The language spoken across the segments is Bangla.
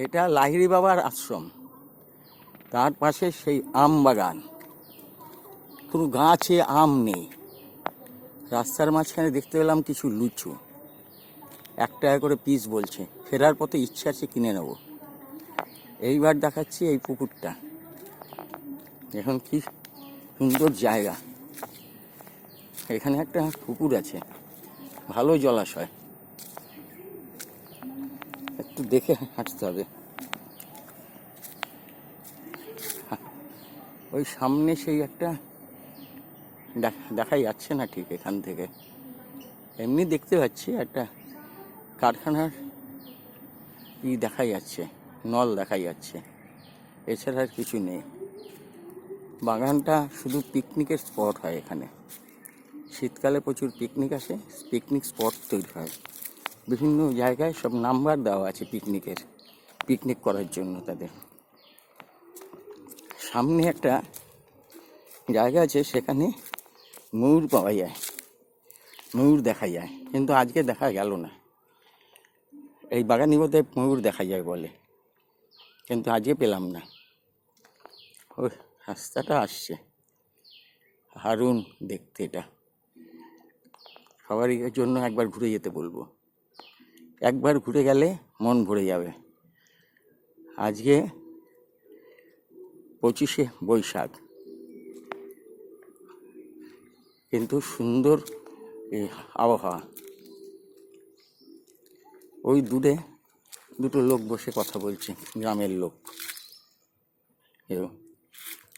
এটা লাহিড়ী বাবার আশ্রম, তার পাশে সেই আম বাগান, কোনো গাছে আম নেই। রাস্তার মাঝখানে দেখতে পেলাম কিছু লুচু, 1 টাকা করে পিস বলছে। ফেরার পথে ইচ্ছা আছে কিনে নেব। এইবার দেখাচ্ছি এই পুকুরটা, এখন কি সুন্দর জায়গা। এখানে একটা পুকুর আছে, ভালো জলাশয়, একটু দেখে হাঁটতে হবে। ওই সামনে সেই একটা দেখাই যাচ্ছে না ঠিক এখান থেকে, এমনি দেখতে পাচ্ছি একটা কারখানার দেখা যাচ্ছে, নল দেখা যাচ্ছে, এছাড়া আর কিছু নেই। বাগানটা শুধু পিকনিকের স্পট হয় এখানে, শীতকালে প্রচুর পিকনিক আসে, পিকনিক স্পট তৈরি হয়। বিভিন্ন জায়গায় সব নাম্বার দেওয়া আছে পিকনিক করার জন্য। তাদের সামনে একটা জায়গা আছে, সেখানে ময়ূর পাওয়া যায়, ময়ূর দেখা যায়, কিন্তু আজকে দেখা গেল না। এই বাগানের মধ্যে ময়ূর দেখা যায় বলে, কিন্তু আজকে পেলাম না। ওই রাস্তাটা আসছে, হারুন দেখতে। এটা সবারই জন্য একবার ঘুরে যেতে বলবো, একবার ঘুরে গেলে মন ভরে যাবে। আজকে 25শে বৈশাখ, কিন্তু সুন্দর এই আবহাওয়া। ওই দূরে দুটো লোক বসে কথা বলছে, গ্রামের লোক।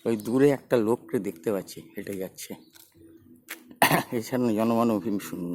ওই দূরে একটা লোককে দেখতে পাচ্ছি, হেঁটে যাচ্ছে। এছাড়া জনমানব শূন্য।